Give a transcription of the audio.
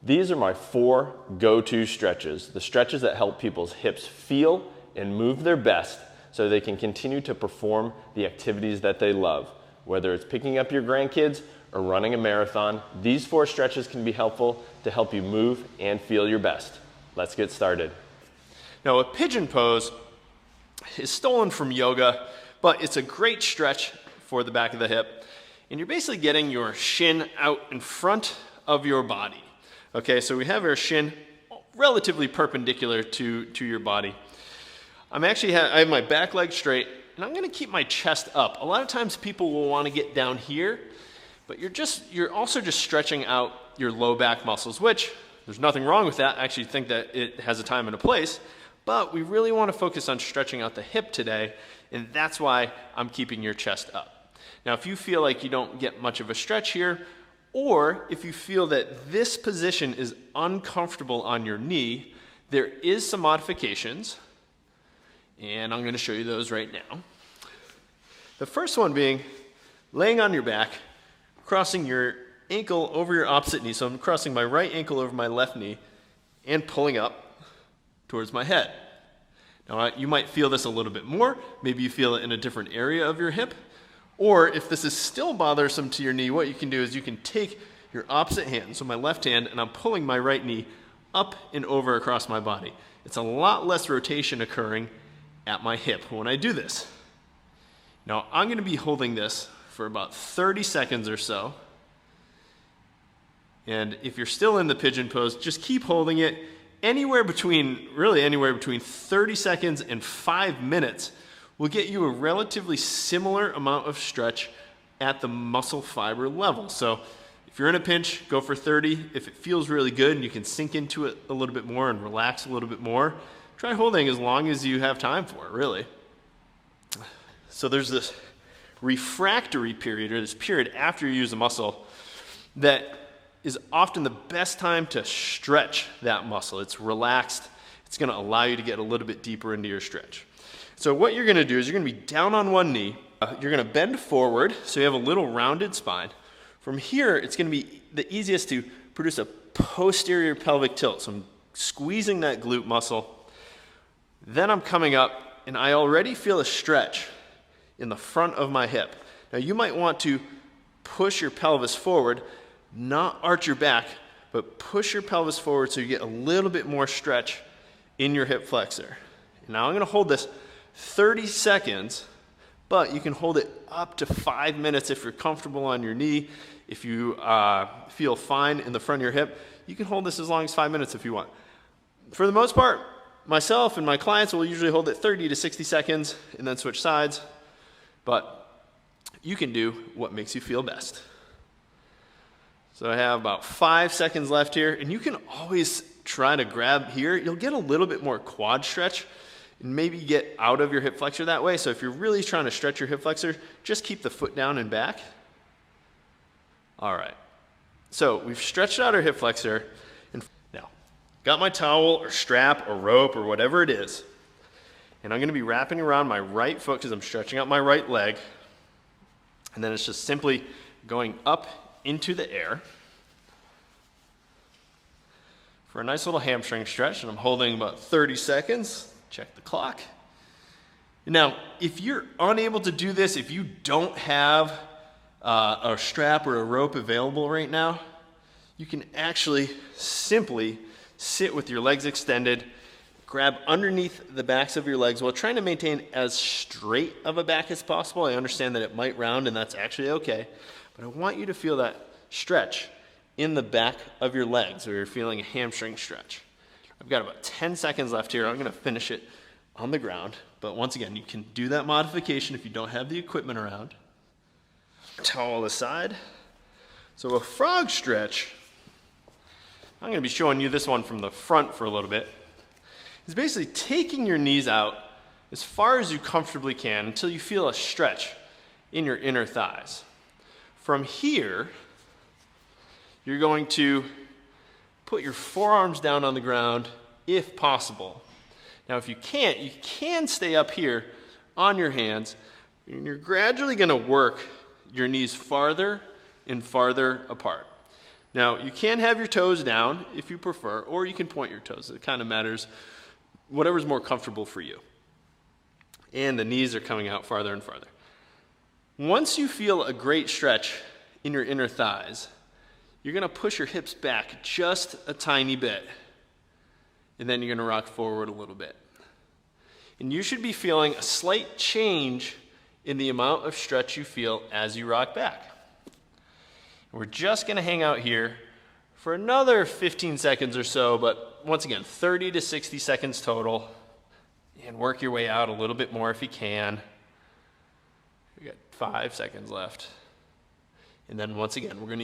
These are my 4 go-to stretches, the stretches that help people's hips feel and move their best so they can continue to perform the activities that they love. Whether it's picking up your grandkids or running a marathon, these 4 stretches can be helpful to help you move and feel your best. Let's get started. Now, a pigeon pose is stolen from yoga, but it's a great stretch for the back of the hip. And you're basically getting your shin out in front of your body. Okay, so we have our shin relatively perpendicular to your body. I have my back leg straight, and I'm gonna keep my chest up. A lot of times people will wanna get down here, but you're also just stretching out your low back muscles, which there's nothing wrong with that. I actually think that it has a time and a place, but we really wanna focus on stretching out the hip today, and that's why I'm keeping your chest up. Now, if you feel like you don't get much of a stretch here, or if you feel that this position is uncomfortable on your knee, there is some modifications, and I'm gonna show you those right now. The first one being laying on your back, crossing your ankle over your opposite knee. So I'm crossing my right ankle over my left knee and pulling up towards my head. Now, you might feel this a little bit more. Maybe you feel it in a different area of your hip. Or if this is still bothersome to your knee, what you can do is you can take your opposite hand, so my left hand, and I'm pulling my right knee up and over across my body. It's a lot less rotation occurring at my hip when I do this. Now, I'm gonna be holding this for about 30 seconds or so. And if you're still in the pigeon pose, just keep holding it anywhere between 30 seconds and 5 minutes will get you a relatively similar amount of stretch at the muscle fiber level. So if you're in a pinch, go for 30. If it feels really good and you can sink into it a little bit more and relax a little bit more, try holding as long as you have time for, really. So there's this refractory period, or this period after you use a muscle, that is often the best time to stretch that muscle. It's relaxed. It's gonna allow you to get a little bit deeper into your stretch. So what you're gonna do is you're gonna be down on one knee. You're gonna bend forward so you have a little rounded spine. From here, it's gonna be the easiest to produce a posterior pelvic tilt. So I'm squeezing that glute muscle. Then I'm coming up, and I already feel a stretch in the front of my hip. Now, you might want to push your pelvis forward, not arch your back, but push your pelvis forward so you get a little bit more stretch in your hip flexor. Now I'm gonna hold this 30 seconds, but you can hold it up to 5 minutes if you're comfortable on your knee. If you feel fine in the front of your hip, you can hold this as long as 5 minutes if you want. For the most part, myself and my clients will usually hold it 30 to 60 seconds and then switch sides, but you can do what makes you feel best. So I have about 5 seconds left here, and you can always try to grab here. You'll get a little bit more quad stretch and maybe get out of your hip flexor that way. So if you're really trying to stretch your hip flexor, just keep the foot down and back. All right, so we've stretched out our hip flexor. And now, got my towel or strap or rope or whatever it is, and I'm gonna be wrapping around my right foot because I'm stretching out my right leg. And then it's just simply going up into the air for a nice little hamstring stretch, and I'm holding about 30 seconds. Check the clock. Now, if you're unable to do this, if you don't have a strap or a rope available right now, you can actually simply sit with your legs extended, grab underneath the backs of your legs while trying to maintain as straight of a back as possible. I understand that it might round, and that's actually okay, but I want you to feel that stretch in the back of your legs, or you're feeling a hamstring stretch. I've got about 10 seconds left here. I'm gonna finish it on the ground, but once again, you can do that modification if you don't have the equipment around. Towel aside. So a frog stretch, I'm gonna be showing you this one from the front for a little bit. It's basically taking your knees out as far as you comfortably can until you feel a stretch in your inner thighs. From here, you're going to put your forearms down on the ground if possible. Now, if you can't, you can stay up here on your hands, and you're gradually going to work your knees farther and farther apart. Now, you can have your toes down if you prefer, or you can point your toes. It kind of matters, whatever's more comfortable for you. And the knees are coming out farther and farther. Once you feel a great stretch in your inner thighs, you're going to push your hips back just a tiny bit. And then you're going to rock forward a little bit. And you should be feeling a slight change in the amount of stretch you feel as you rock back. We're just going to hang out here for another 15 seconds or so, but once again, 30 to 60 seconds total. And work your way out a little bit more if you can. We got 5 seconds left. And then once again, we're going to